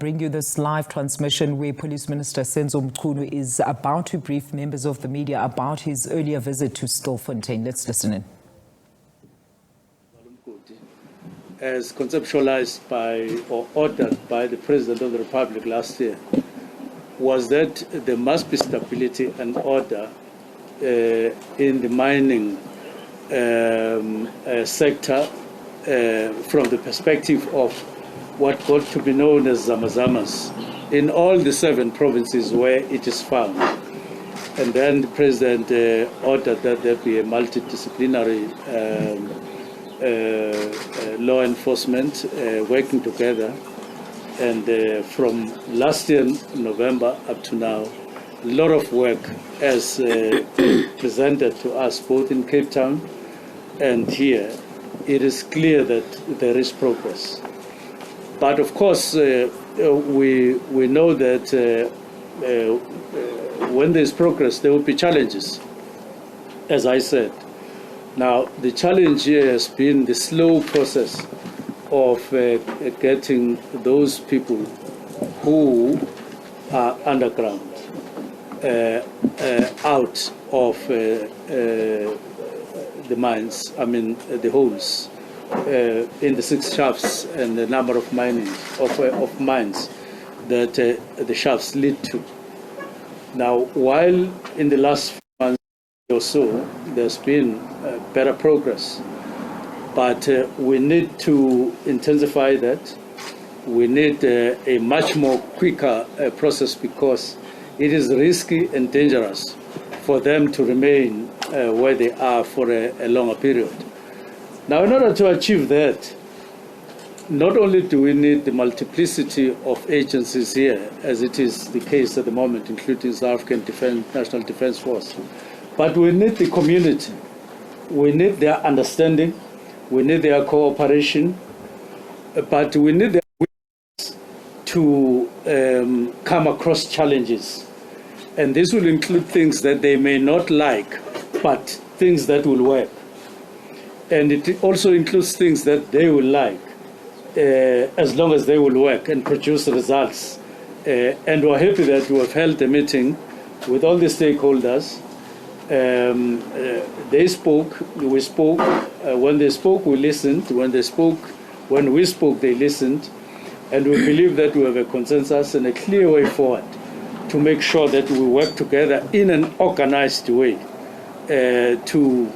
bring you this live transmission where Police Minister Senzo Mchunu is about to brief members of the media about his earlier visit to Stilfontein. Let's listen in. As conceptualized by or ordered by the President of the Republic last year, was that there must be stability and order in the mining sector from the perspective of what got to be known as Zamazamas in all the 7 provinces where it is found. And then the President ordered that there be a multidisciplinary law enforcement working together. And from last year, November, up to now, a lot of work has presented to us both in Cape Town and here. It is clear that there is progress. But of course, we know that when there is progress, there will be challenges, as I said. Now, the challenge here has been the slow process of getting those people who are underground out of the mines, the holes in the 6 shafts and the number of of mines that the shafts lead to. Now, while in the last few months or so, there's been better progress, but we need to intensify that. We need a much more quicker process because it is risky and dangerous for them to remain where they are for a longer period. Now, in order to achieve that, not only do we need the multiplicity of agencies here, as it is the case at the moment, including South African National Defence Force, but we need the community. We need their understanding. We need their cooperation. But we need their willingness to come across challenges. And this will include things that they may not like, but things that will work. And it also includes things that they will like, as long as they will work and produce results. And we're happy that we have held a meeting with all the stakeholders. They spoke, we spoke. When they spoke, we listened. When we spoke, they listened. And we believe that we have a consensus and a clear way forward to make sure that we work together in an organized way to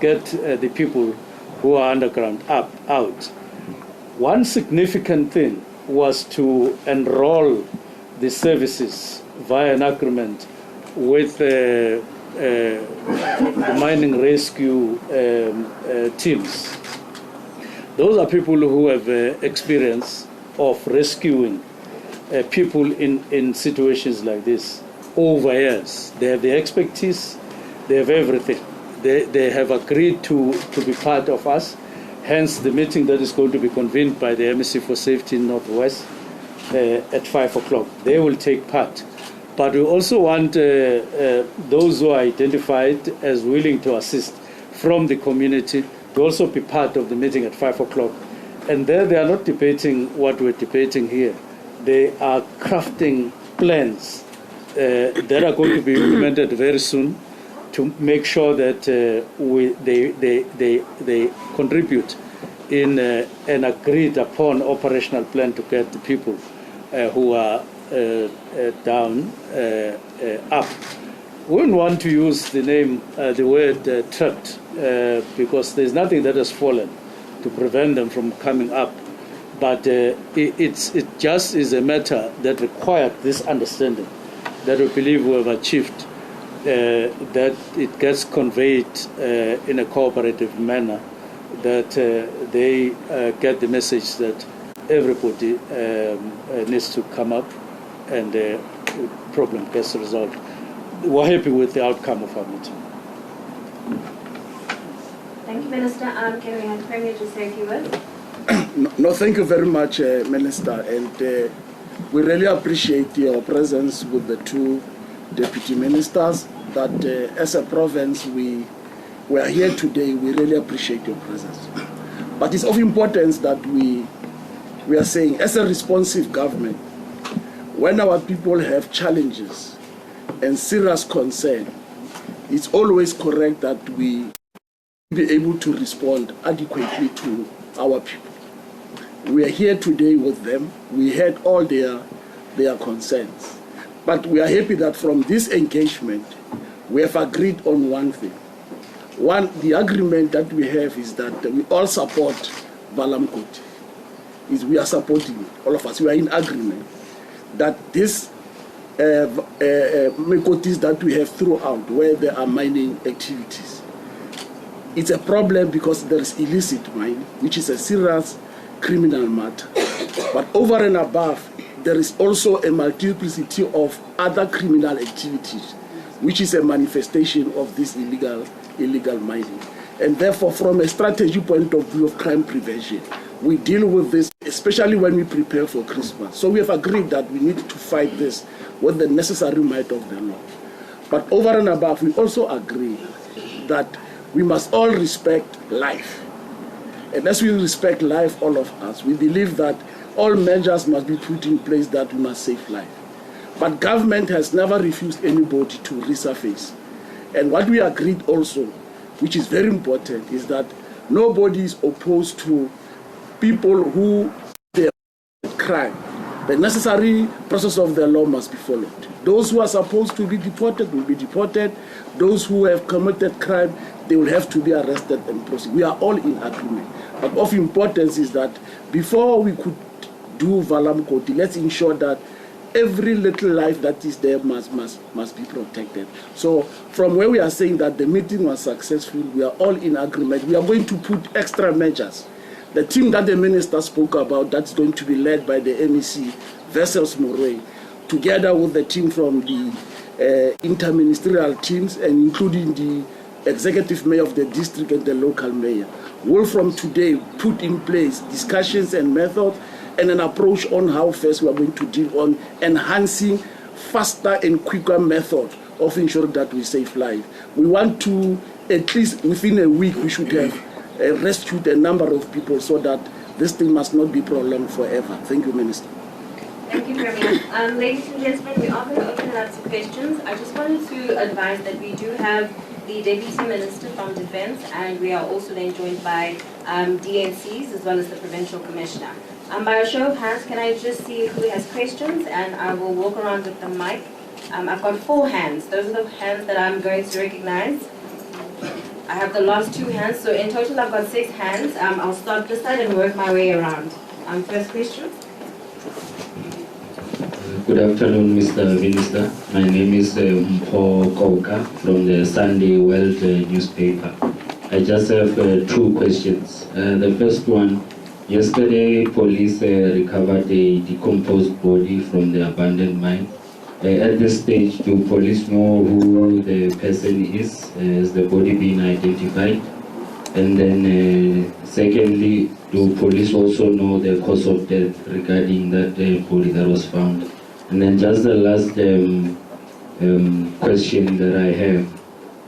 get the people who are underground out. One significant thing was to enroll the services via an agreement with the mining rescue teams. Those are people who have experience of rescuing people in situations like this over years. They have the expertise, they have everything. They have agreed to be part of us, hence the meeting that is going to be convened by the MEC for Safety in Northwest at 5 o'clock. They will take part. But we also want those who are identified as willing to assist from the community to also be part of the meeting at 5 o'clock. And there they are not debating what we're debating here. They are crafting plans that are going to be implemented very soon to make sure that they contribute in an agreed upon operational plan to get the people who are down up. We don't want to use the word trapped because there's nothing that has fallen to prevent them from coming up. But it just is a matter that required this understanding that we believe we have achieved, that it gets conveyed in a cooperative manner, that they get the message that everybody needs to come up and the problem gets resolved. We're happy with the outcome of our meeting. Thank you, Minister. Can we have the Premier to say a few words? No, thank you very much, Minister. And we really appreciate your presence with the 2 deputy ministers. That as a province, we are here today. We really appreciate your presence. But it's of importance that we we are saying, as a responsive government, when our people have challenges and serious concern, it's always correct that we be able to respond adequately to our people. We are here today with them. We heard all their concerns. But we are happy that from this engagement, we have agreed on one thing. One, the agreement that we have is that we all support Valamkoti. We are supporting it, all of us. We are in agreement that this Mekotis that we have throughout, where there are mining activities, it's a problem because there is illicit mining, which is a serious criminal matter. But over and above, there is also a multiplicity of other criminal activities, which is a manifestation of this illegal mining. And therefore, from a strategy point of view of crime prevention, we deal with this, especially when we prepare for Christmas. So we have agreed that we need to fight this with the necessary might of the law. But over and above, we also agree that we must all respect life. And as we respect life, all of us, we believe that all measures must be put in place that we must save life. But government has never refused anybody to resurface. And what we agreed also, which is very important, is that nobody is opposed to people who they crime. The necessary process of the law must be followed. Those who are supposed to be deported will be deported. Those who have committed crime, they will have to be arrested and prosecuted. We are all in agreement. But of importance is that before we could do Valamkoti, let's ensure that every little life that is there must be protected. So from where we are saying that the meeting was successful, we are all in agreement. We are going to put extra measures. The team that the minister spoke about, that's going to be led by the MEC, Vessels Moray, together with the team from the interministerial teams and including the executive mayor of the district and the local mayor, will from today put in place discussions and methods and an approach on how first we are going to deal on enhancing faster and quicker method of ensuring that we save lives. We want to, at least within a week, we should have rescued a number of people so that this thing must not be prolonged forever. Thank you, Minister. Thank you very much. Ladies and gentlemen, we are going to open it up to questions. I just wanted to advise that we do have the Deputy Minister from Defence, and we are also then joined by DNCs as well as the Provincial Commissioner. By a show of hands, can I just see who has questions, and I will walk around with the mic. I've got 4 hands. Those are the hands that I'm going to recognize. I have the last 2 hands, so in total I've got 6 hands. I'll start this side and work my way around. First question. Good afternoon, Mr. Minister. My name is Mpho Koka from the Sunday World newspaper. I just have 2 questions. The first one, yesterday police recovered a decomposed body from the abandoned mine. At this stage, do police know who the person is? Has the body been identified? And then secondly, do police also know the cause of death regarding that body that was found? And then just the last question that I have.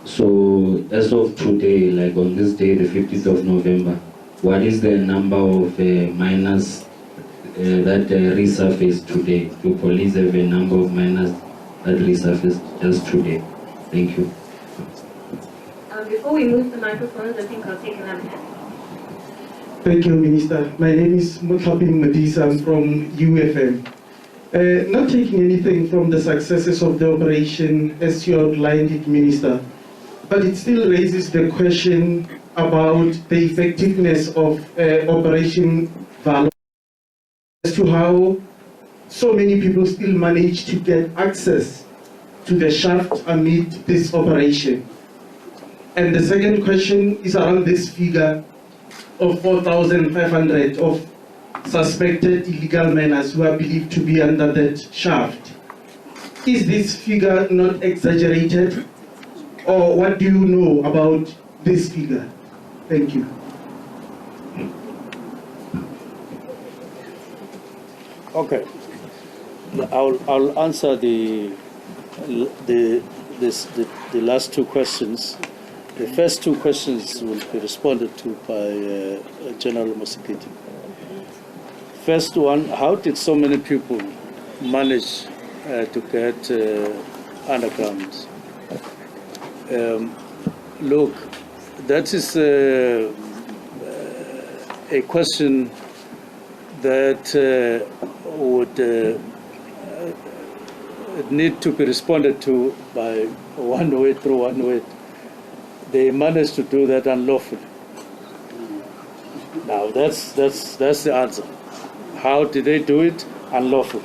So as of today, like on this day, the 15th of November, what is the number of miners that resurfaced today? Do police have a number of miners that resurfaced just today? Thank you. Before we move the microphones, I think I'll take another hand. Thank you, Minister. My name is Mutlapin Madisa. I'm from UFM. Not taking anything from the successes of the operation as you outlined it, Minister, but it still raises the question about the effectiveness of Operation Valor, as to how so many people still manage to get access to the shaft amid this operation. And the second question is around this figure of 4,500 of suspected illegal miners who are believed to be under that shaft. Is this figure not exaggerated? Or what do you know about this figure? Thank you. Okay, I'll answer the last 2 questions. The first 2 questions will be responded to by General Mosikiti. First one, how did so many people manage to get underground? Look, that is a question that would need to be responded to by one way through one way. They managed to do that unlawfully. Now that's the answer. How did they do it? Unlawfully.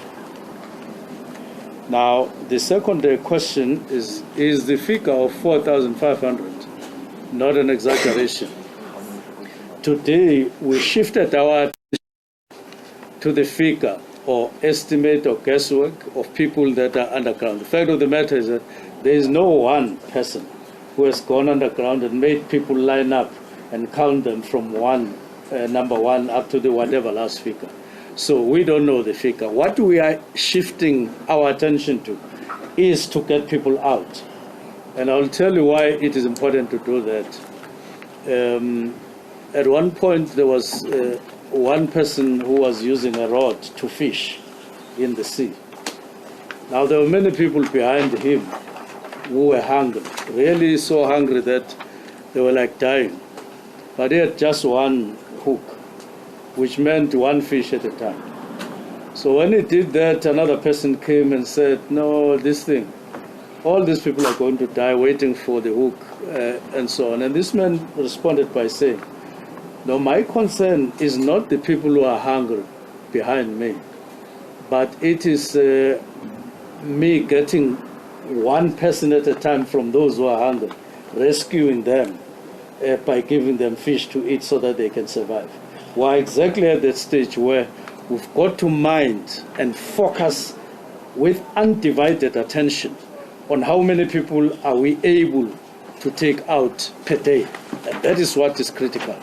Now the second question is the figure of 4,500 not an exaggeration? Today we shifted our attention to the figure or estimate or guesswork of people that are underground. The fact of the matter is that there is no one person who has gone underground and made people line up and count them from number one up to the whatever last figure. So we don't know the figure. What we are shifting our attention to is to get people out. And I'll tell you why it is important to do that. At one point there was one person who was using a rod to fish in the sea. Now there were many people behind him who were hungry, really so hungry that they were like dying. But he had just one hook, which meant one fish at a time. So when he did that, another person came and said, no, this thing, all these people are going to die waiting for the hook and so on. And this man responded by saying, no, my concern is not the people who are hungry behind me, but it is me getting one person at a time from those who are hungry, rescuing them by giving them fish to eat so that they can survive. We're exactly at that stage where we've got to mind and focus with undivided attention on how many people are we able to take out per day. And that is what is critical.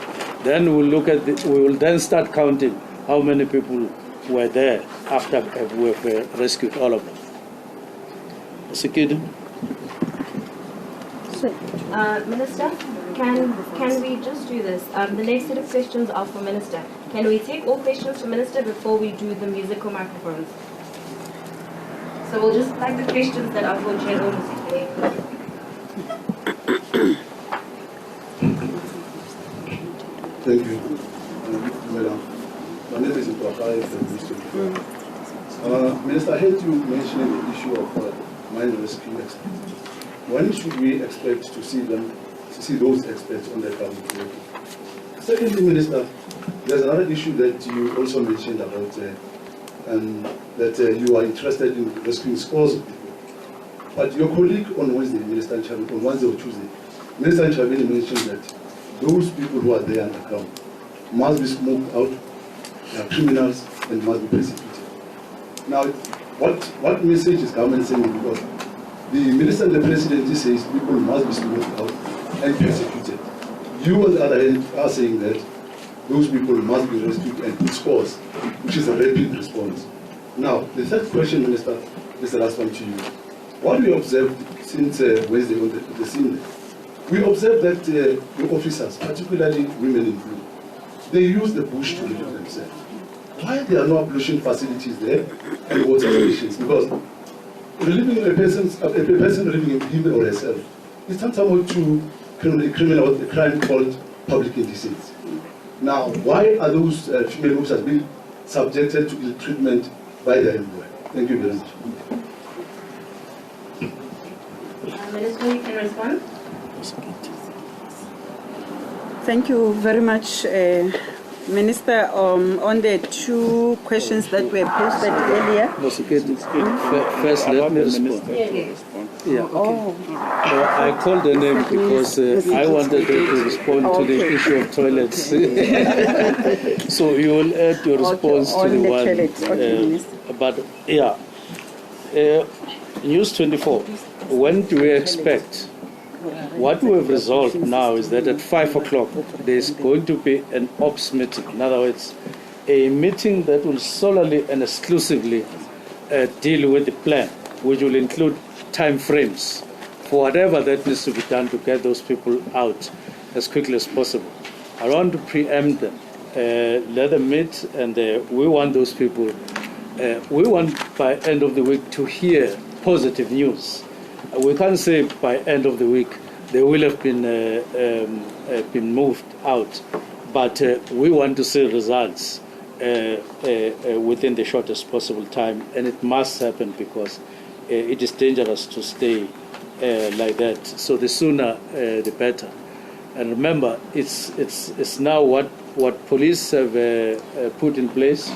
Then we'll look at we will then start counting how many people were there after we've rescued all of them. Sikid? Minister, can we just do this? The next set of questions are for Minister. Can we take all questions for Minister before we do the musical microphones? So we'll just plug the questions that are for general today. Thank you, Madam. My name is Ibrahim from Minister, I heard you mentioning the issue of mine rescue experts. When should we expect to see those experts on the ground? Secondly, Minister, there's another issue that you also mentioned about that you are interested in rescuing scores of people. But your colleague on Wednesday, Minister Chabini, on Wednesday or Tuesday, Minister Chabini mentioned that those people who are there underground must be smoked out, they are criminals, and must be persecuted. Now, what message is government sending? Because the Minister and the President says people must be smoked out and persecuted. You, on the other hand, are saying that those people must be rescued and put scores, which is a rapid response. Now, the third question, Minister, is the last one to you. What we observed since Wednesday on the scene, we observed that the officers, particularly women in blue, they use the bush to relieve themselves. Why there are no ablution facilities there and water stations? Because relieving a person relieving him or herself is tantamount to a crime called public indecency. Now, why are those female officers being subjected to ill treatment by their employer? Thank you very much. Minister, you can respond. Thank you very much, Minister. On the two questions that were posted earlier. First, let me respond. Yeah, okay. Oh. I called the name because I wanted them to respond to the issue of toilets. So you will add your response to the one. But yeah, News 24. When do we expect? What we have resolved now is that at 5 o'clock there is going to be an ops meeting. In other words, a meeting that will solely and exclusively deal with the plan, which will include time frames for whatever that needs to be done to get those people out as quickly as possible. I want to preempt them Let them meet, and we want those people. We want by end of the week to hear positive news. We can't say by end of the week they will have been moved out, but we want to see results within the shortest possible time, and it must happen because it is dangerous to stay like that. So the sooner the better. And remember, it's now what police have put in place,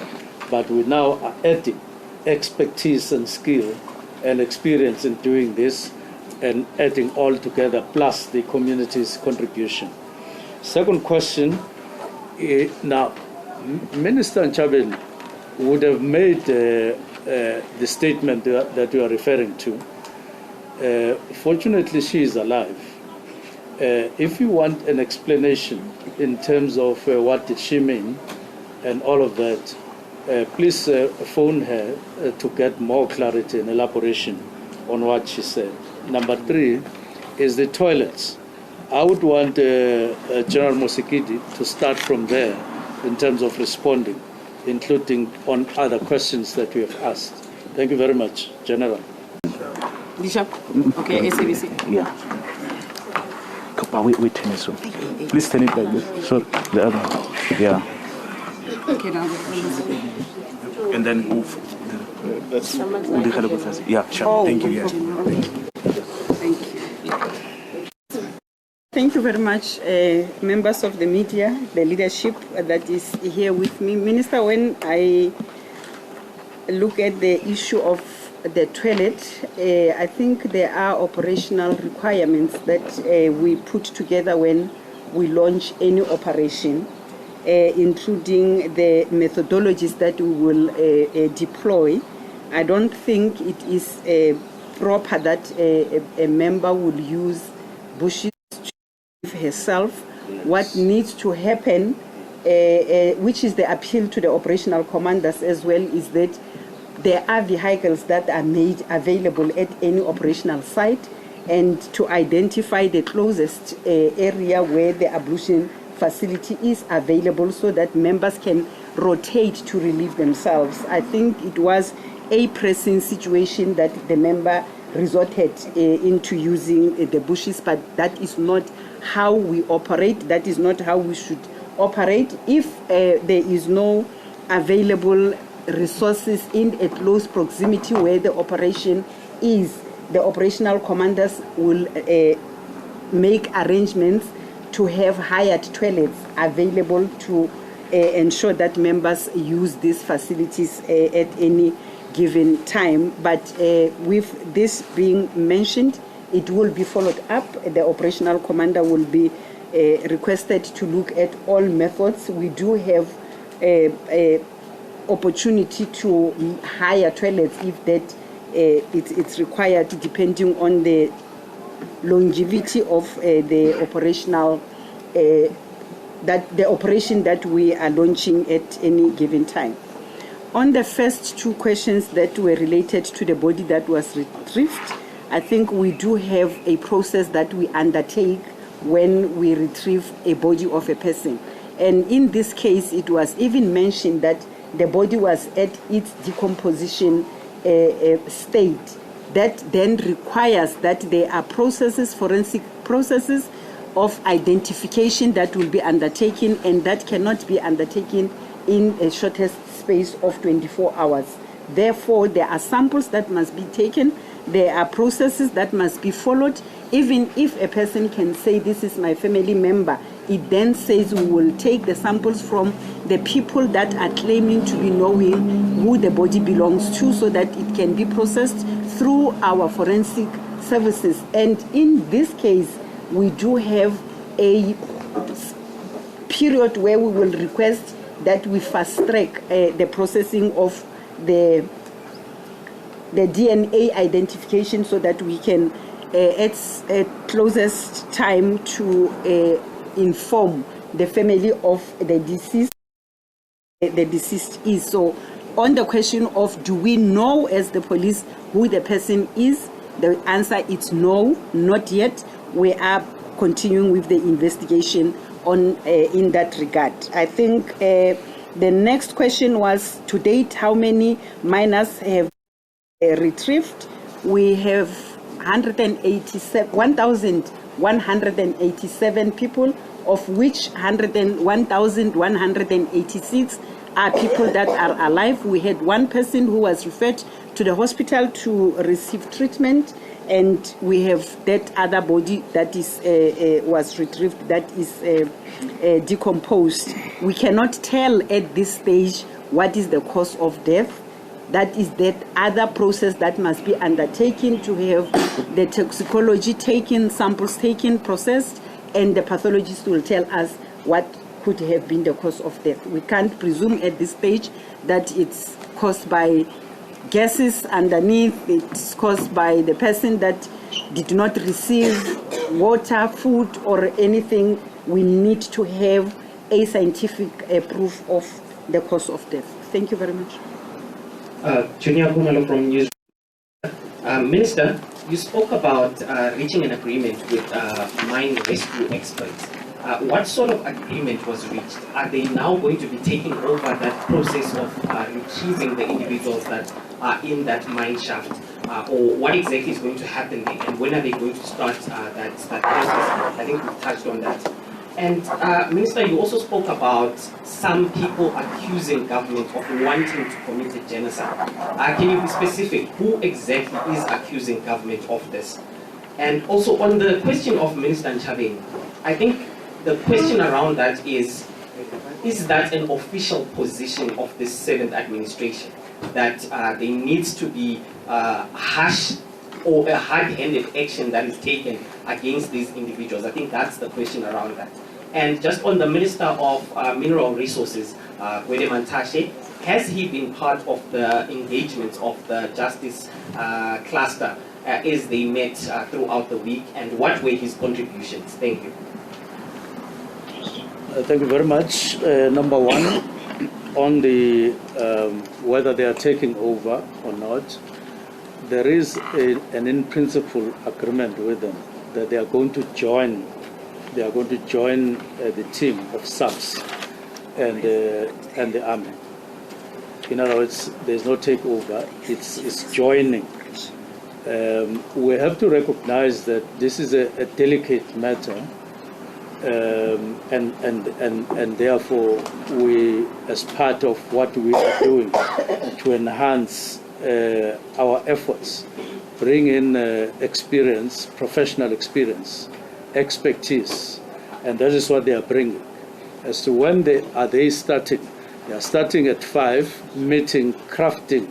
but we now are adding expertise and skill and experience in doing this, and adding all together, plus the community's contribution. Second question, now, Minister Nchabeni would have made the statement that you are referring to. Fortunately, she is alive. If you want an explanation in terms of what did she mean and all of that, please phone her to get more clarity and elaboration on what she said. Number 3 is the toilets. I would want General Mosekedi to start from there in terms of responding, including on other questions that we have asked. Thank you very much, General. Bishop? Okay, SABC. Yeah. Wait, turn it so. Please turn it like this. So the other one. Yeah. Okay, now. And then move. Yeah, sure. Oh, thank you. Yeah. Thank you. Thank you very much, members of the media, the leadership that is here with me. Minister, when I look at the issue of the toilet, I think there are operational requirements that we put together when we launch any operation, including the methodologies that we will deploy. I don't think it is proper that a member will use bushes to herself. What needs to happen, which is the appeal to the operational commanders as well, is that there are vehicles that are made available at any operational site, and to identify the closest area where the ablution facility is available so that members can rotate to relieve themselves. I think it was a pressing situation that the member resorted into using the bushes, but that is not how we operate. That is not how we should operate. If there is no available resources in a close proximity where the operation is, the operational commanders will make arrangements to have hired toilets available to ensure that members use these facilities at any given time. But with this being mentioned, it will be followed up. The operational commander will be requested to look at all methods. We do have a opportunity to hire toilets if that it's required, depending on the longevity of the operational the operation that we are launching at any given time. On the first two questions that were related to the body that was retrieved, I think we do have a process that we undertake when we retrieve a body of a person. And in this case, it was even mentioned that the body was at its decomposition state. That then requires that there are processes, forensic processes of identification that will be undertaken, and that cannot be undertaken in a shortest space of 24 hours. Therefore, there are samples that must be taken. There are processes that must be followed. Even if a person can say, this is my family member, it then says we will take the samples from the people that are claiming to be knowing who the body belongs to, so that it can be processed through our forensic services. And in this case, we do have a period where we will request that we fast track the processing of the DNA identification, so that we can at closest time to inform the family of the deceased is. So on the question of do we know as the police who the person is, the answer is no, not yet. We are continuing with the investigation on in that regard. I think the next question was, to date, how many miners have retrieved? We have 1,187 people, of which 1,186 are people that are alive. We had one person who was referred to the hospital to receive treatment, and we have that other body that is was retrieved that is decomposed. We cannot tell at this stage what is the cause of death. That is that other process that must be undertaken to have the toxicology taken, samples taken, processed, and the pathologist will tell us what could have been the cause of death. We can't presume at this stage that it's caused by gases underneath, it's caused by the person that did not receive water, food, or anything. We need to have a scientific proof of the cause of death. Thank you very much. Junior Kumalo from News. Minister, you spoke about reaching an agreement with mine rescue experts. What sort of agreement was reached? Are they now going to be taking over that process of retrieving the individuals that are in that mine shaft? Or what exactly is going to happen there? And when are they going to start that process? I think we've touched on that. And Minister, you also spoke about some people accusing government of wanting to commit a genocide. Can you be specific? Who exactly is accusing government of this? And also on the question of Minister Nchabeni, I think the question around that is that an official position of this 7th administration, that there needs to be harsh or a hard-handed action that is taken against these individuals? I think that's the question around that. And just on the Minister of Mineral Resources, Gwede Mantashe, has he been part of the engagement of the Justice cluster as they met throughout the week, and what were his contributions? Thank you. Thank you very much. Number one, on the whether they are taking over or not, there is an in-principle agreement with them that they are going to join. They are going to join the team of SABC and the army. In other words, there's no takeover. It's joining. We have to recognize that this is a delicate matter, and therefore we, as part of what we are doing to enhance our efforts, bring in experience, professional experience, expertise, and that is what they are bringing. As to when they are starting, they are starting at 5, meeting, crafting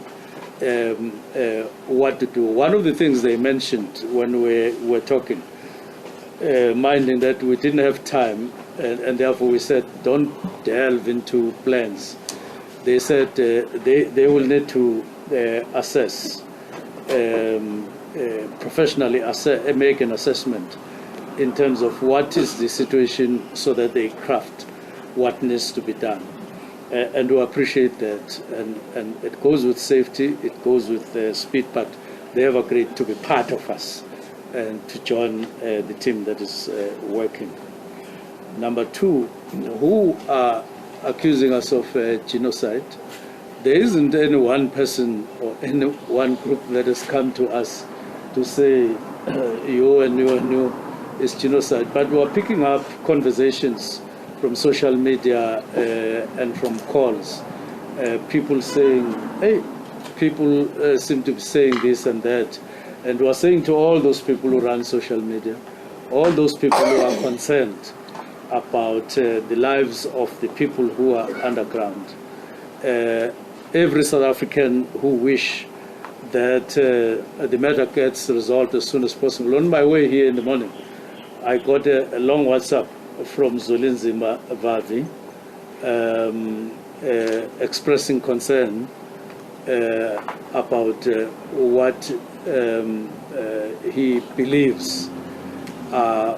what to do. One of the things they mentioned when we were talking, minding that we didn't have time, and therefore we said don't delve into plans. They said they will need to assess, professionally make an assessment in terms of what is the situation so that they craft what needs to be done. And we appreciate that. And it goes with safety, it goes with speed, but they have agreed to be part of us and to join the team that is working. Number two, who are accusing us of genocide? There isn't any one person or any one group that has come to us to say you and you is genocide, but we are picking up conversations from social media and from calls. People saying, hey, people seem to be saying this and that. And we are saying to all those people who run social media, all those people who are concerned about the lives of the people who are underground, every South African who wish that the matter gets resolved as soon as possible. On my way here in the morning, I got a long WhatsApp from Zulinzima Vavi expressing concern about what he believes are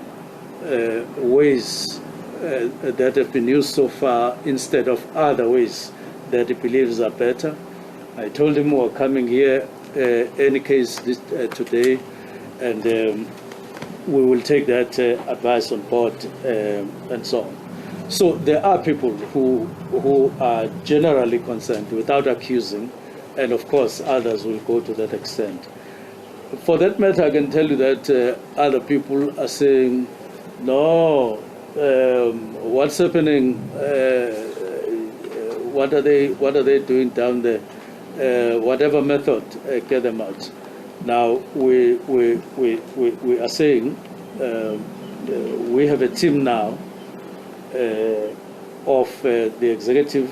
ways that have been used so far instead of other ways that he believes are better. I told him we're coming here any case today, and we will take that advice on board and so on. So there are people who are generally concerned without accusing, and of course others will go to that extent. For that matter, I can tell you that other people are saying, no, what's happening? What are they doing down there? Whatever method, get them out. Now we are saying we have a team now of the executive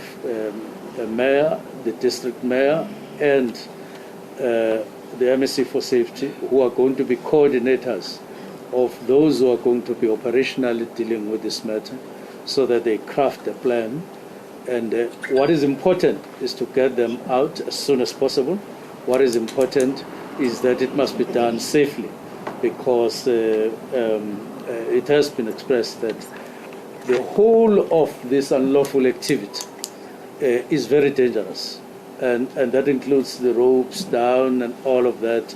mayor, the district mayor, and the MSC for Safety, who are going to be coordinators of those who are going to be operationally dealing with this matter, so that they craft a plan. And what is important is to get them out as soon as possible. What is important is that it must be done safely, because it has been expressed that the whole of this unlawful activity is very dangerous. And that includes the ropes down and all of that.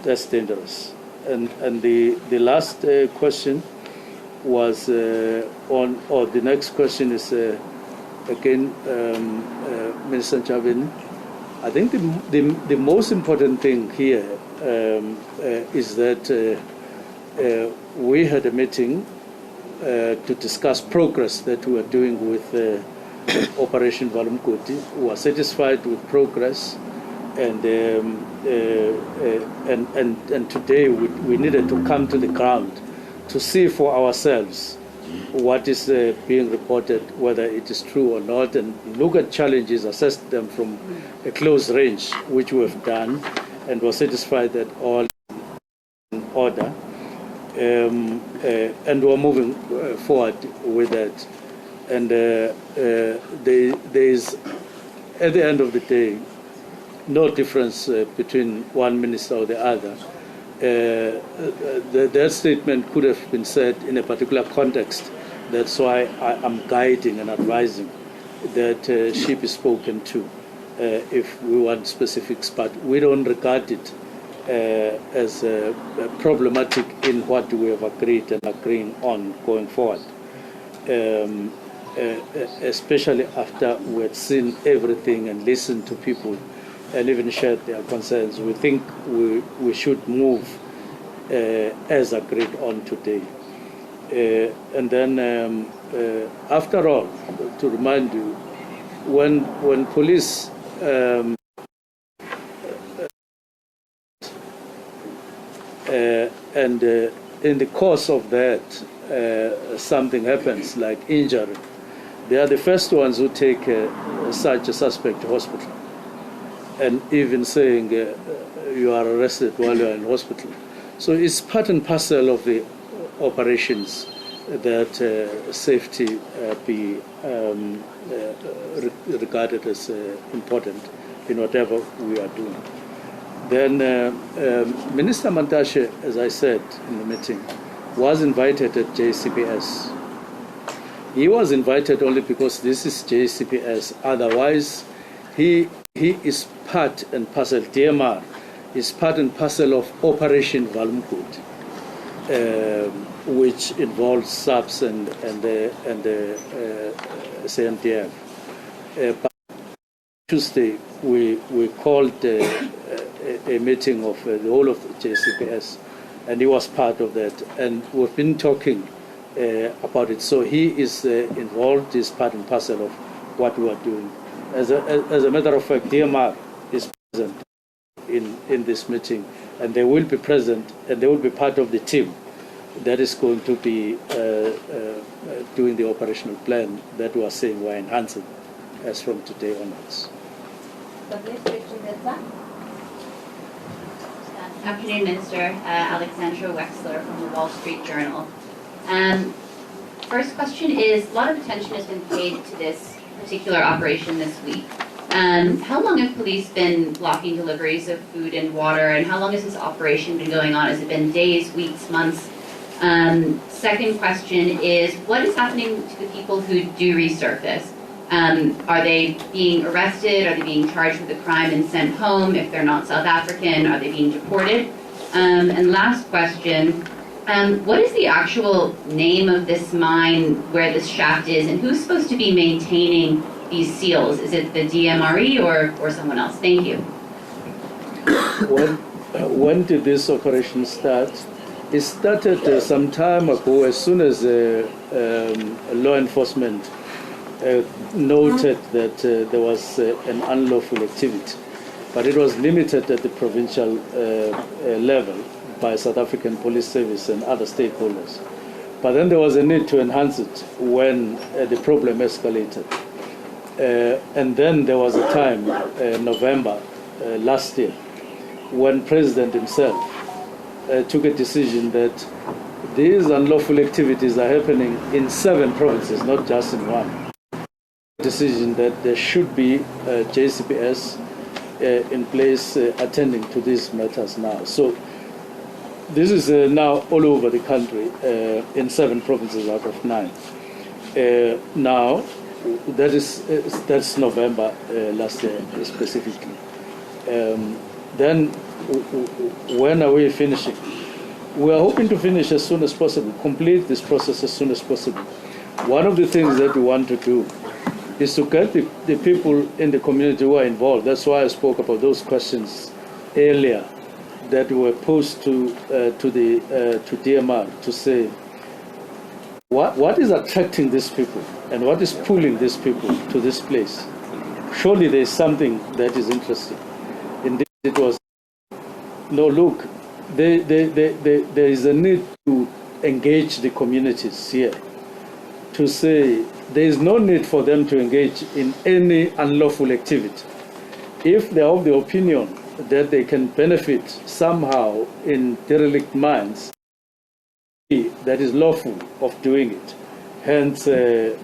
That's dangerous. And the last question was on, or the next question is again, Minister Chavin. I think the most important thing here is that we had a meeting to discuss progress that we are doing with Operation Valumkoti. We are satisfied with progress, and today we needed to come to the ground to see for ourselves what is being reported, whether it is true or not, and look at challenges, assess them from a close range, which we have done, and were satisfied that all in order, and we're moving forward with that. And there is, at the end of the day, no difference between one minister or the other. That statement could have been said in a particular context. That's why I'm guiding and advising that she be spoken to if we want specifics, but we don't regard it as problematic in what we have agreed and agreeing on going forward. Especially after we had seen everything and listened to people and even shared their concerns. We think we should move as agreed on today. And then, after all, to remind you, when police and in the course of that, something happens like injury, they are the first ones who take such a suspect to hospital, and even saying you are arrested while you are in hospital. So it's part and parcel of the operations that safety be regarded as important in whatever we are doing. Then Minister Mantashe, as I said in the meeting, was invited at JCPS. He was invited only because this is JCPS. Otherwise, he is part and parcel, DMR is part and parcel of Operation Valumkoti, which involves SABC and the CNTF. But Tuesday, we called a meeting of the whole of the JCPS, and he was part of that. And we've been talking about it. So he is involved, is part and parcel of what we are doing. As a matter of fact, DMR is present in this meeting, and they will be present, and they will be part of the team that is going to be doing the operational plan that we are saying we are enhancing as from today onwards. Afternoon, Minister. Alexandra Wexler from the Wall Street Journal. First question is, a lot of attention has been paid to this particular operation this week. How long have police been blocking deliveries of food and water, and how long has this operation been going on? Has it been days, weeks, months? Second question is, what is happening to the people who do resurface? Are they being arrested? Are they being charged with a crime and sent home? If they're not South African, are they being deported? And last question, What is the actual name of this mine where this shaft is, and who's supposed to be maintaining these seals? Is it the DMRE or someone else? Thank you. When did this operation start? It started some time ago, as soon as law enforcement noted that there was an unlawful activity. But it was limited at the provincial level by South African Police Service and other stakeholders. But then there was a need to enhance it when the problem escalated. And then there was a time, November last year, when President himself took a decision that these unlawful activities are happening in 7 provinces, not just in one. Decision that there should be JCPS in place attending to these matters now. So this is now all over the country in 7 provinces out of 9. Now, that's November last year specifically. Then when are we finishing? We are hoping to finish as soon as possible, complete this process as soon as possible. One of the things that we want to do is to get the people in the community who are involved. That's why I spoke about those questions earlier that were posed to DMR to say, what is attracting these people and what is pulling these people to this place? Surely there is something that is interesting. Indeed, it was, no, look, there is a need to engage the communities here, to say there is no need for them to engage in any unlawful activity. If they are of the opinion that they can benefit somehow in derelict mines, that is lawful of doing it. Hence, the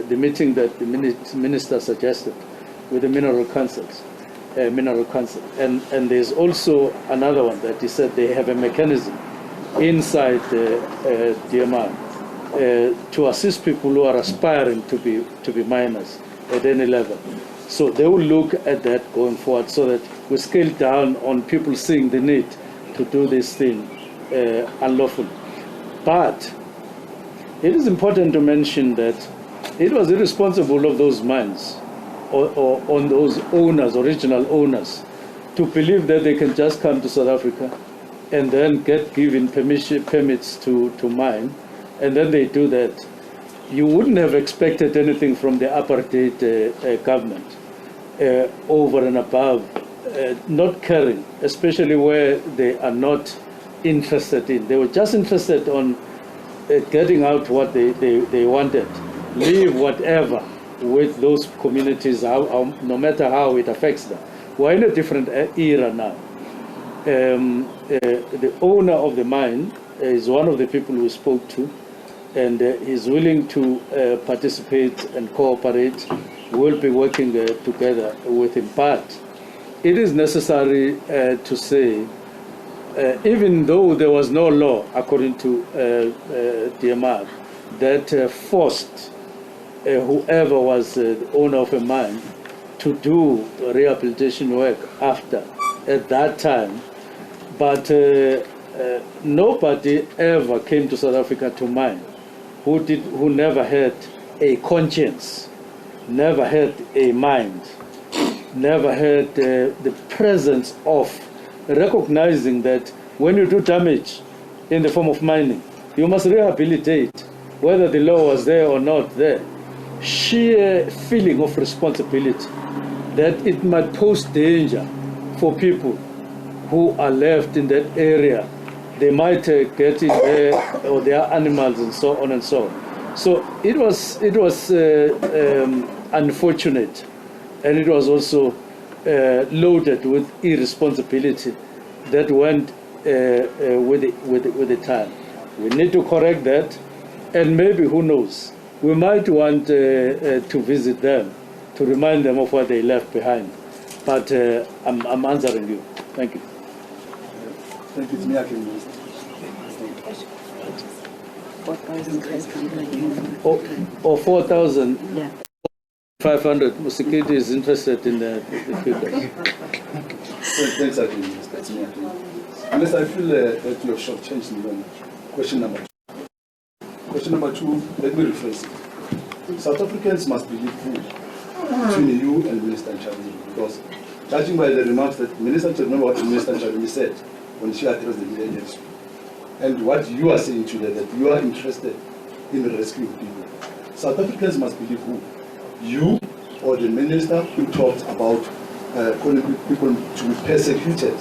meeting that the minister suggested with the Mineral Council. And there's also another one that he said they have a mechanism inside DMR to assist people who are aspiring to be miners at any level. So they will look at that going forward so that we scale down on people seeing the need to do this thing unlawfully. But it is important to mention that it was irresponsible of those mines or on those owners, original owners, to believe that they can just come to South Africa and then get given permits to mine, and then they do that. You wouldn't have expected anything from the apartheid government over and above not caring, especially where they are not interested in. They were just interested on getting out what they wanted, leave whatever with those communities, no matter how it affects them. We're in a different era now. The owner of the mine is one of the people we spoke to, and is willing to participate and cooperate. We'll be working together with him. But it is necessary to say, even though there was no law, according to DMR, that forced whoever was the owner of a mine to do rehabilitation work after, at that time, but nobody ever came to South Africa to mine who never had a conscience, never had a mind, never had the presence of recognizing that when you do damage in the form of mining, you must rehabilitate, whether the law was there or not there. Sheer feeling of responsibility that it might pose danger for people who are left in that area. They might get in there, or their animals, and so on and so on. So it was unfortunate, and it was also loaded with irresponsibility that went with the time. We need to correct that, and maybe, who knows, we might want to visit them to remind them of what they left behind. But I'm answering you. Thank you. Thank you. It's me, I can use. Or 4,000. Yeah. 500. Musikiti is interested in the figures. Thanks, I can use. That's me, I can use. Unless I feel that you have shortchanged me on question number 2. Question number 2, let me rephrase it. South Africans must believe who between you and Minister Nchunu, because judging by the remarks that Minister Nchunu, remember what Minister Nchunu said when she addressed the media agency, and what you are saying today, that you are interested in rescuing people. South Africans must believe who? You or the minister who talked about calling people to be persecuted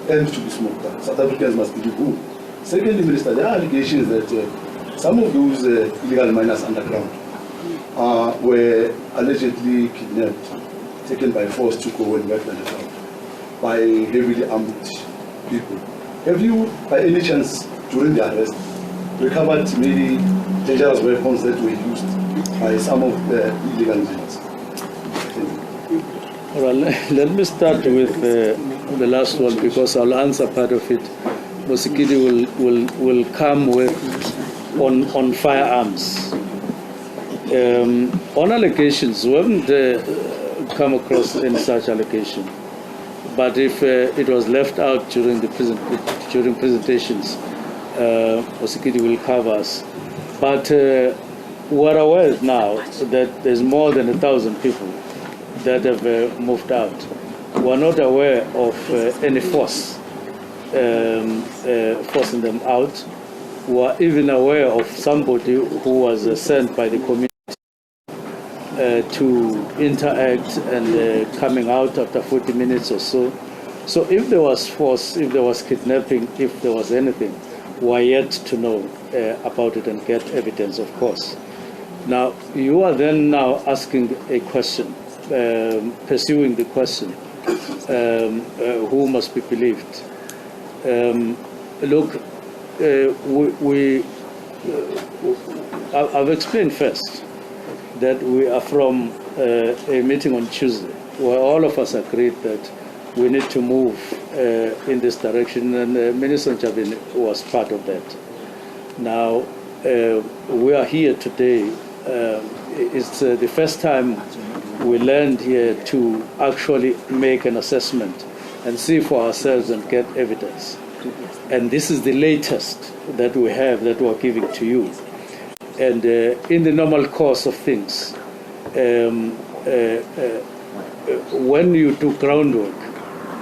and to be smoked out. South Africans must believe who? Secondly, Minister, there are allegations that some of those illegal miners underground were allegedly kidnapped, taken by force to go and work underground by heavily armed people. Have you, by any chance, during the arrest, recovered maybe dangerous weapons that were used by some of the illegal miners? Well, let me start with the last one, because I'll answer part of it. Mosikidi will come with on firearms. On allegations, we haven't come across any such allegation. But if it was left out during presentations, Mosikidi will cover us. But we're aware now that there's more than 1,000 people that have moved out. We're not aware of any force forcing them out. We're even aware of somebody who was sent by the community to interact and coming out after 40 minutes or so. So if there was force, if there was kidnapping, if there was anything, we're yet to know about it and get evidence, of course. Now, you are then now asking a question, pursuing the question, who must be believed? Look, I've explained first that we are from a meeting on Tuesday where all of us agreed that we need to move in this direction, and Minister Nchunu was part of that. Now, we are here today. It's the first time we learned here to actually make an assessment and see for ourselves and get evidence. And this is the latest that we have that we're giving to you. And in the normal course of things, when you do groundwork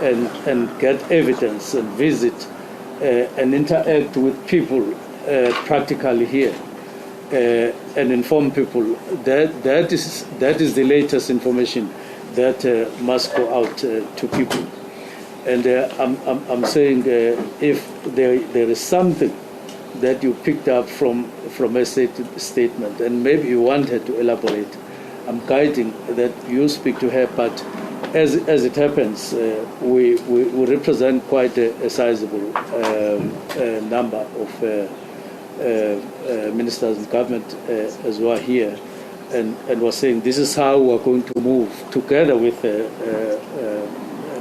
and get evidence and visit and interact with people practically here and inform people, that is the latest information that must go out to people. And I'm saying if there is something that you picked up from a statement, and maybe you want her to elaborate, I'm guiding that you speak to her, but as it happens, we represent quite a sizable number of ministers in government as well here, and we're saying this is how we're going to move together with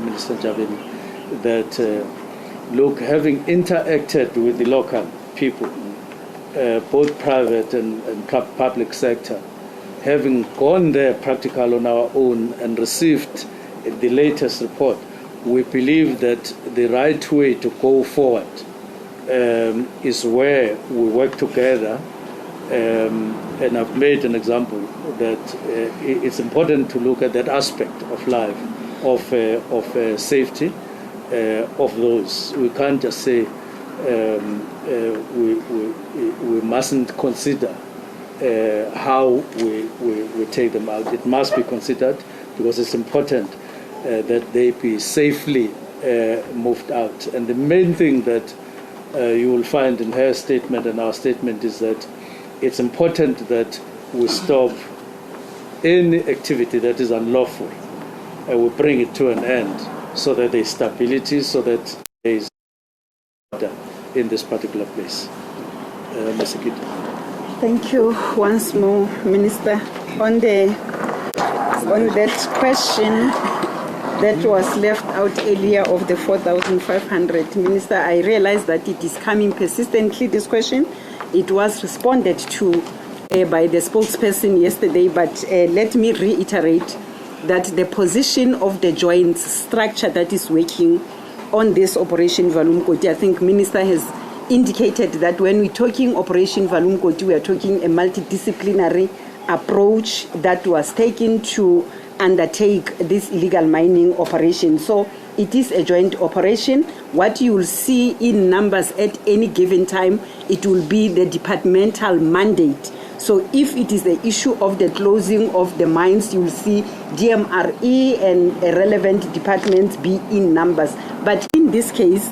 Minister Nchunu, that look, having interacted with the local people, both private and public sector, having gone there practical on our own and received the latest report, we believe that the right way to go forward is where we work together. And I've made an example that it's important to look at that aspect of life, of safety of those. We can't just say we mustn't consider how we take them out. It must be considered because it's important that they be safely moved out. And the main thing that you will find in her statement and our statement is that it's important that we stop any activity that is unlawful and we bring it to an end so that there is stability, so that there is order in this particular place. Mr. Kid. Thank you once more, Minister. On that question that was left out earlier of the 4,500, Minister, I realize that it is coming persistently, this question. It was responded to by the spokesperson yesterday, but let me reiterate that the position of the joint structure that is working on this Operation Valumkoti. I think Minister has indicated that when we're talking Operation Valumkoti, we are talking a multidisciplinary approach that was taken to undertake this illegal mining operation. So it is a joint operation. What you will see in numbers at any given time, it will be the departmental mandate. So if it is the issue of the closing of the mines, you will see DMRE and relevant departments be in numbers. But in this case,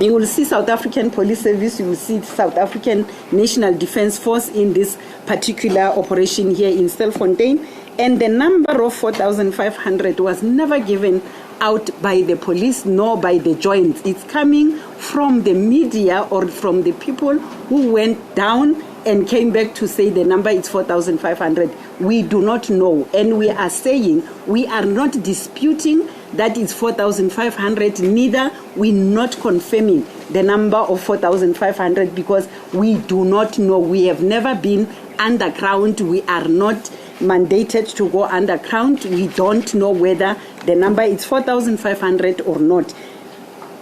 you will see South African Police Service, you will see South African National Defence Force in this particular operation here in Stilfontein. And the number of 4,500 was never given out by the police nor by the joints. It's coming from the media or from the people who went down and came back to say the number is 4,500. We do not know. And we are saying, we are not disputing that it's 4,500, neither we're not confirming the number of 4,500 because we do not know. We have never been underground. We are not mandated to go underground. We don't know whether the number is 4,500 or not.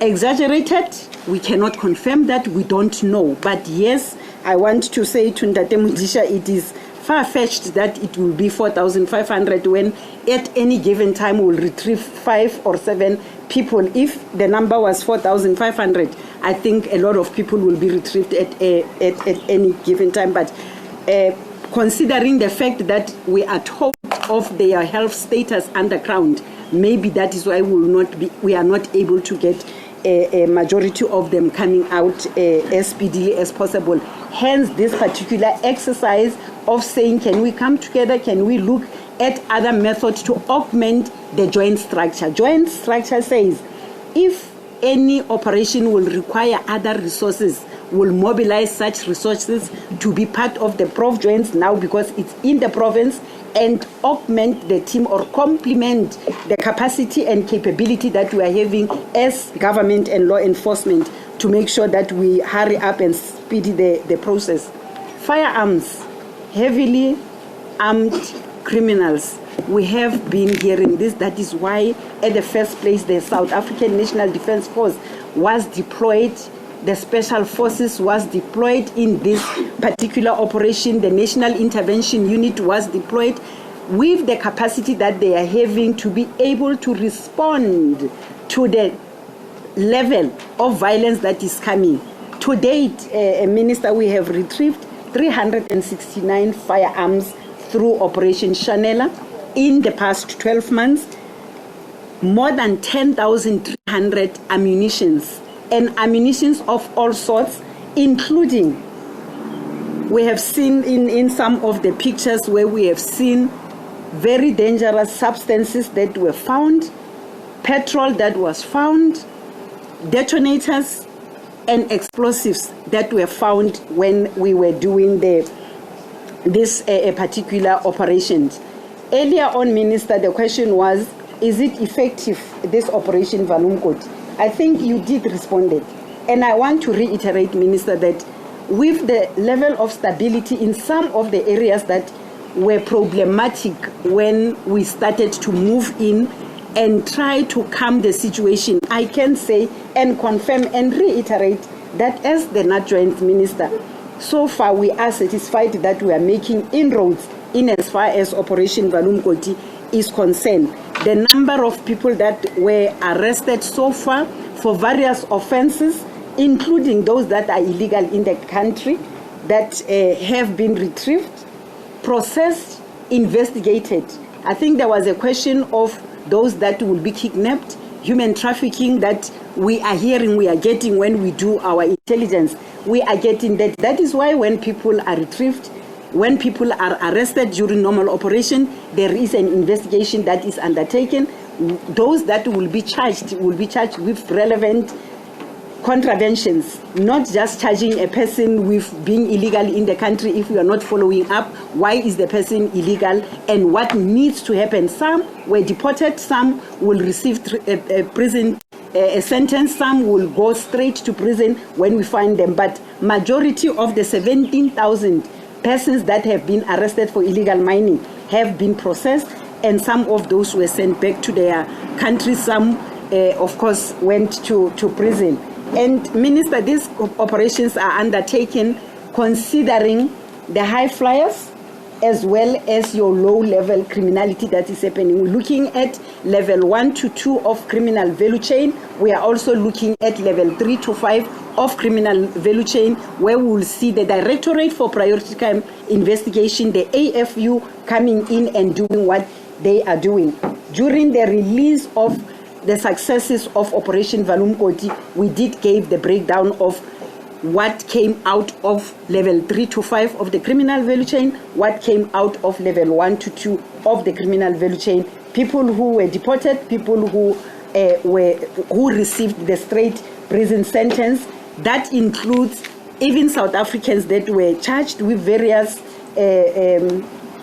Exaggerated, we cannot confirm that, we don't know. But yes, I want to say to Ndate Mudisha, it is far-fetched that it will be 4,500 when at any given time we'll retrieve 5 or 7 people. If the number was 4,500, I think a lot of people will be retrieved at any given time. But considering the fact that we are told of their health status underground, maybe that is why we are not able to get a majority of them coming out as speedily as possible. Hence this particular exercise of saying, can we come together, can we look at other methods to augment the joint structure. Joint structure says if any operation will require other resources, will mobilize such resources to be part of the Prov joints now because it's in the province, and augment the team or complement the capacity and capability that we are having as government and law enforcement to make sure that we hurry up and speed the process. Firearms, heavily armed criminals. We have been hearing this. That is why at the first place the South African National Defence Force was deployed. The Special Forces was deployed in this particular operation. The National Intervention Unit was deployed with the capacity that they are having to be able to respond to the level of violence that is coming. To date, Minister, we have retrieved 369 firearms through Operation Chanela in the past 12 months, more than 10,300 ammunitions. And ammunitions of all sorts, including, we have seen in some of the pictures where we have seen very dangerous substances that were found, petrol that was found, detonators and explosives that were found when we were doing this particular operations. Earlier on, Minister, the question was, is it effective, this Operation Valumkoti? I think you did respond it. And I want to reiterate, Minister, that with the level of stability in some of the areas that were problematic when we started to move in and try to calm the situation, I can say and confirm and reiterate that as the Joint Minister, so far we are satisfied that we are making inroads in as far as Operation Valumkoti is concerned. The number of people that were arrested so far for various offenses, including those that are illegal in the country, that have been retrieved, processed, investigated. I think there was a question of those that will be kidnapped, human trafficking that we are hearing, we are getting when we do our intelligence. We are getting that. That is why when people are retrieved, when people are arrested during normal operation, there is an investigation that is undertaken. Those that will be charged with relevant contraventions, not just charging a person with being illegal in the country if we are not following up why is the person illegal and what needs to happen. Some were deported, some will receive a prison sentence, some will go straight to prison when we find them. But majority of the 17,000 persons that have been arrested for illegal mining have been processed, and some of those were sent back to their countries. Some of course, went to prison. And Minister, these operations are undertaken considering the high flyers as well as your low-level criminality that is happening. We're looking at level 1 to 2 of criminal value chain. We are also looking at level 3 to 5 of criminal value chain, where we will see the Directorate for Priority Crime Investigation, the AFU, coming in and doing what they are doing. During the release of the successes of Operation Valumkoti, we did give the breakdown of what came out of level 3 to 5 of the criminal value chain, what came out of level 1 to 2 of the criminal value chain, people who were deported, people who received the straight prison sentence. That includes even South Africans that were charged with various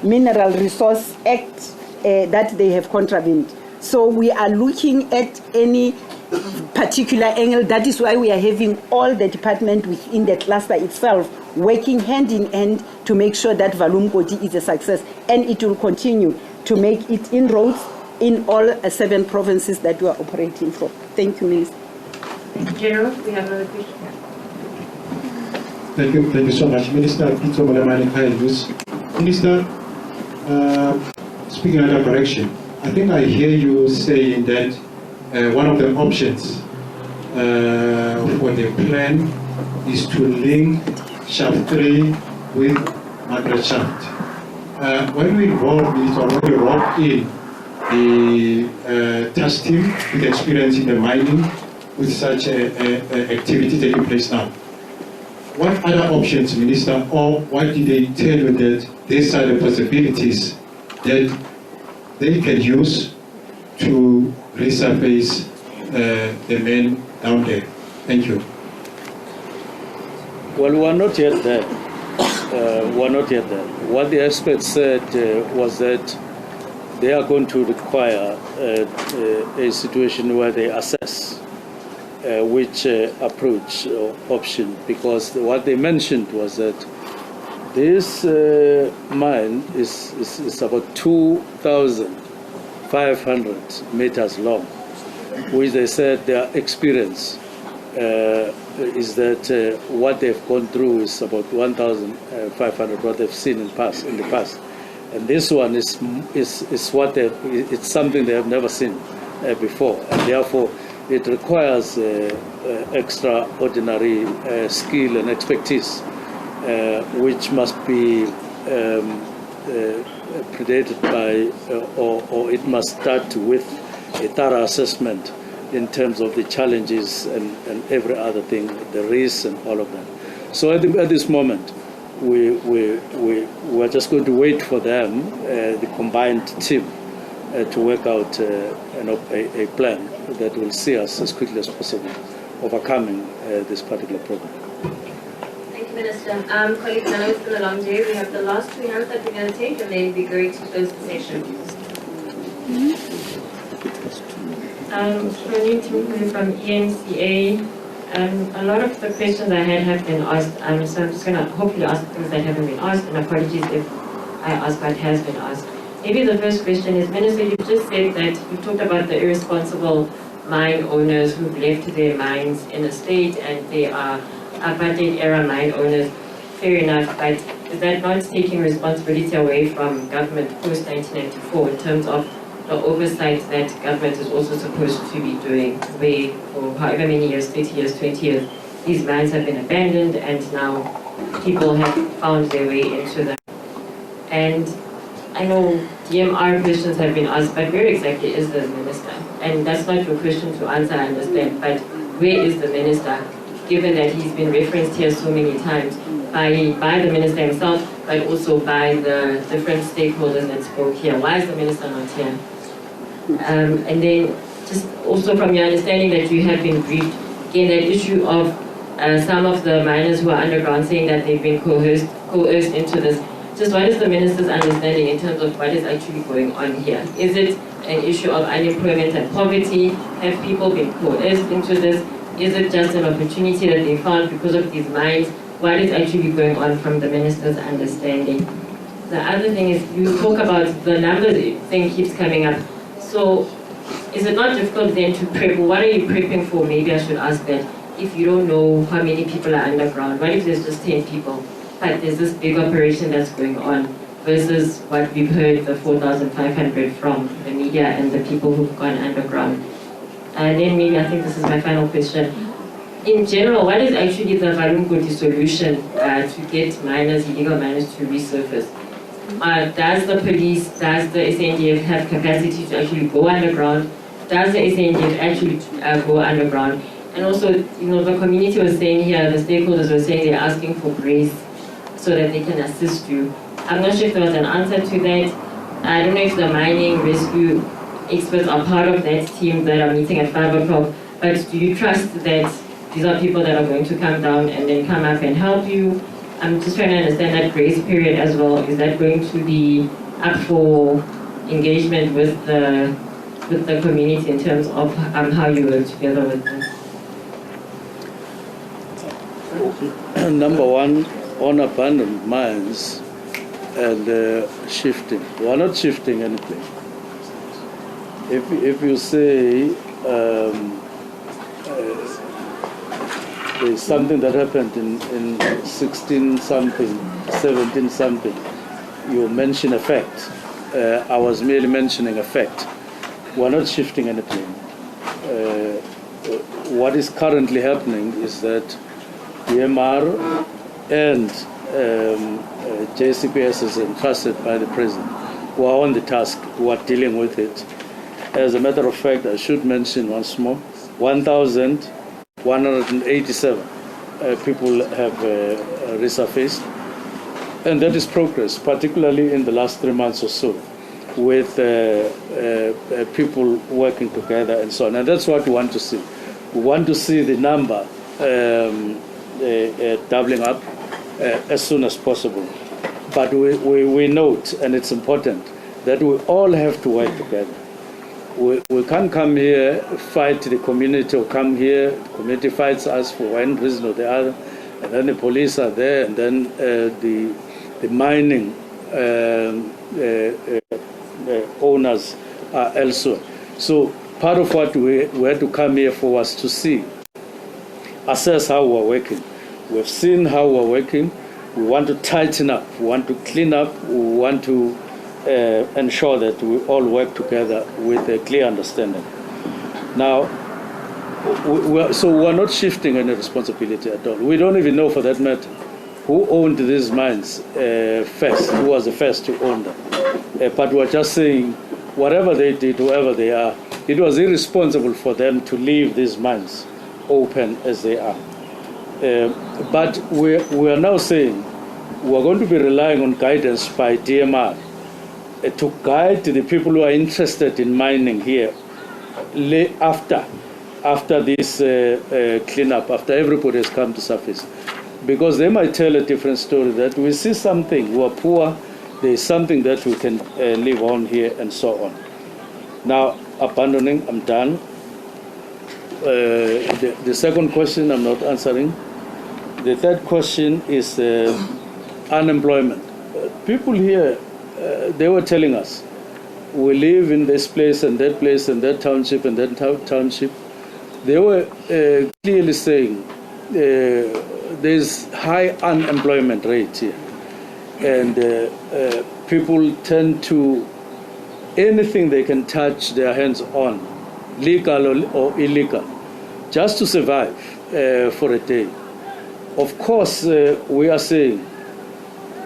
Mineral Resource Act that they have contravened. So we are looking at any particular angle. That is why we are having all the department within the cluster itself working hand in hand to make sure that Valumkoti is a success, and it will continue to make it inroads in all 7 provinces that we are operating from. Thank you, Minister. General, we have another question. Thank you so much, Minister. Minister, speaking under correction, I think I hear you saying that one of the options for the plan is to link Shaft 3 with Margaret Shaft. When we involve this, or when we brought in the task team with experience in the mining, with such a activity taking place now, what other options, Minister, or what did they tell you that these are the possibilities that they can use to resurface the men down there? Thank you. Well, we are not yet there. What the experts said was that they are going to require a situation where they assess which approach or option, because what they mentioned was that this mine is about 2,500 meters long, which they said their experience is that what they've gone through is about 1,500, what they've seen in the past. And this one is what it's something they have never seen before, and therefore it requires extraordinary skill and expertise, which must be predated by, or it must start with a thorough assessment in terms of the challenges and every other thing, the risks and all of that. So at this moment, we're just going to wait for them, the combined team, to work out a plan that will see us as quickly as possible overcoming this particular problem. Thank you, Minister. Colleagues, I know it's been a long day. We have the last 2 hands that we're going to take, and then we're going to close the session. From ENCA. A lot of the questions I had have been asked, so I'm just going to hopefully ask things that haven't been asked, and apologies if I ask what has been asked. Maybe the first question is, Minister, you just said that you talked about the irresponsible mine owners who've left their mines in a state and they are apartheid-era mine owners. Fair enough, but is that not taking responsibility away from government post-1994 in terms of the oversight that government is also supposed to be doing, where for however many years, 30 years, 20 years, these mines have been abandoned and now people have found their way into them. And I know DMR questions have been asked, but where exactly is the minister? And that's not your question to answer, I understand, but where is the minister, given that he's been referenced here so many times by the minister himself, but also by the different stakeholders that spoke here? Why is the minister not here? And then just also from your understanding that you have been briefed, again, that issue of some of the miners who are underground saying that they've been coerced into this. Just what is the minister's understanding in terms of what is actually going on here? Is it an issue of unemployment and poverty? Have people been coerced into this? Is it just an opportunity that they found because of these mines? What is actually going on from the minister's understanding? The other thing is, you talk about the numbers thing keeps coming up. So is it not difficult then to prep? What are you prepping for? Maybe I should ask that. If you don't know how many people are underground, what if there's just 10 people, but there's this big operation that's going on versus what we've heard, the 4,500 from the media and the people who've gone underground? And then maybe, I think this is my final question. In general, what is actually the Valumgodi solution to get miners, illegal miners, to resurface? Does the police, does the SANDF have capacity to actually go underground? Does the SANDF actually go underground? And also, the community was saying here, the stakeholders were saying they're asking for grace so that they can assist you. I'm not sure if there was an answer to that. I don't know if the mining rescue experts are part of that team that are meeting at 5 o'clock, but do you trust that these are people that are going to come down and then come up and help you? I'm just trying to understand that grace period as well. Is that going to be up for engagement with the community in terms of how you work together with them? Number one, on abandoned mines and shifting. We're not shifting anything. If you say there's something that happened in 16 something, 17 something, you mention a fact. I was merely mentioning a fact. We're not shifting anything. What is currently happening is that DMR and JCPS is entrusted by the President, who are on the task, who are dealing with it. As a matter of fact, I should mention once more, 1,187 people have resurfaced, and that is progress, particularly in the last 3 months or so, with people working together and so on. And that's what we want to see. We want to see the number doubling up as soon as possible. But we note, and it's important, that we all have to work together. We can't come here, fight the community, or come here, the community fights us for one reason or the other, and then the police are there, and then the mining owners are elsewhere. So part of what we had to come here for was to see, assess how we're working. We've seen how we're working. We want to tighten up. We want to clean up. We want to ensure that we all work together with a clear understanding. Now, we're not shifting any responsibility at all. We don't even know, for that matter, who owned these mines first, who was the first to own them. But we're just saying, whatever they did, whoever they are, it was irresponsible for them to leave these mines open as they are. But we are now saying we're going to be relying on guidance by DMR to guide the people who are interested in mining here after this cleanup, after everybody has come to surface. Because they might tell a different story, that we see something, we're poor, there is something that we can live on here, and so on. Now, abandoning, I'm done. The second question I'm not answering. The third question is unemployment. People here, they were telling us, we live in this place and that township and that township. They were clearly saying there's high unemployment rate here. And people tend to, anything they can touch their hands on, legal or illegal, just to survive for a day. Of course, we are saying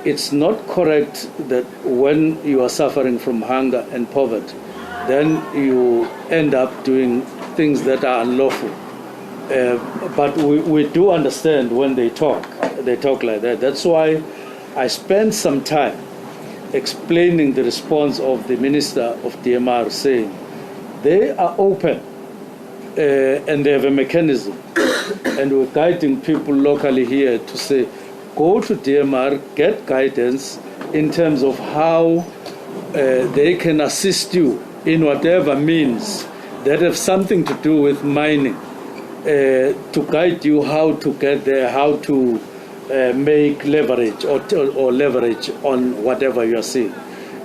it's not correct that when you are suffering from hunger and poverty, then you end up doing things that are unlawful. But we do understand when they talk like that. That's why I spent some time explaining the response of the Minister of DMR, saying they are open and they have a mechanism. And we're guiding people locally here to say, go to DMR, get guidance in terms of how they can assist you in whatever means that have something to do with mining, to guide you how to get there, how to make leverage or leverage on whatever you are seeing.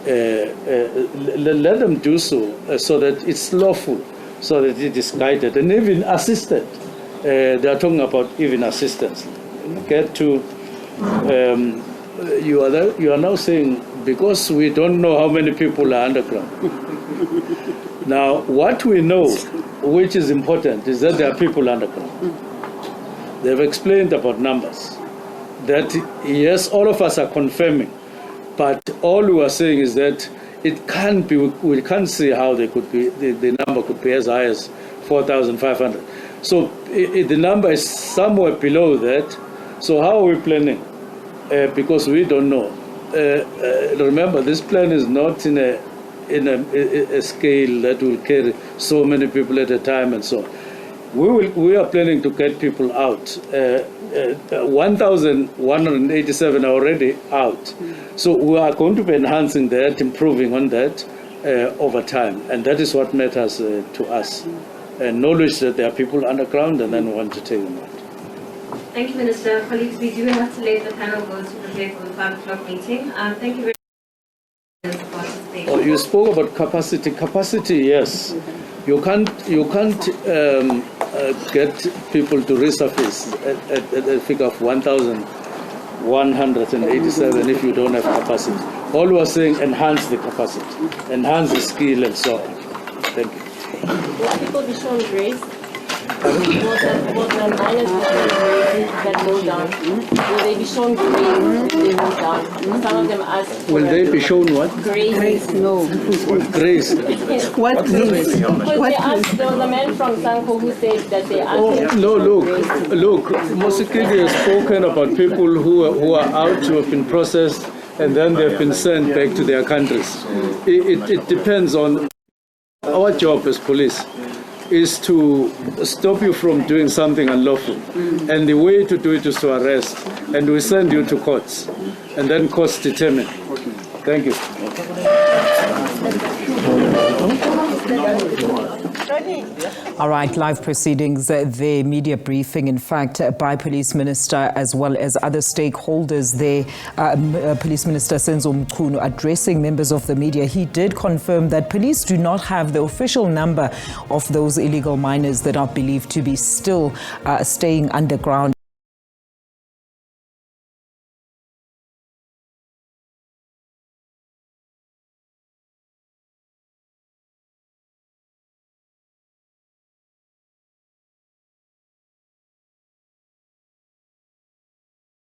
let them do so that it's lawful, so that it is guided and even assisted. They are talking about even assistance. Get to you are now saying, because we don't know how many people are underground. Now, what we know, which is important, is that there are people underground. They've explained about numbers. That, yes, all of us are confirming, but all we are saying is that it can't be, we can't see how they could be, the number could be as high as 4,500. So the number is somewhere below that. So how are we planning? Because we don't know. Remember, this plan is not in a scale that will carry so many people at a time and so on. We are planning to get people out. 1,187 are already out. So we are going to be enhancing that, improving on that over time. And that is what matters to us. Knowledge that there are people underground, and then we want to take them out. Thank you, Minister. Colleagues, we do have to let the panel go to prepare for the 5 o'clock meeting. Thank you very much for participating. Oh, you spoke about capacity. Capacity, yes. You can't get people to resurface at a figure of 1,187 if you don't have capacity. All we are saying, enhance the capacity, enhance the skill and so on. Thank you. Will people be shown grace? Will the miners that go down, will they be shown grace if they go down? Some of them ask. Will they be shown what? Grace. No. Grace. What grace? Because they asked, there was a man from Sanko who said that they asked. No, look, Mosikidi has spoken about people who are out, who have been processed, and then they've been sent back to their countries. It depends on our job as police. Is to stop you from doing something unlawful. And the way to do it is to arrest. And we send you to courts. And then courts determine. Thank you. All right, live proceedings, the media briefing, in fact, by Police Minister as well as other stakeholders there. Police Minister Senzo Mchunu addressing members of the media. He did confirm that police do not have the official number of those illegal miners that are believed to be still staying underground.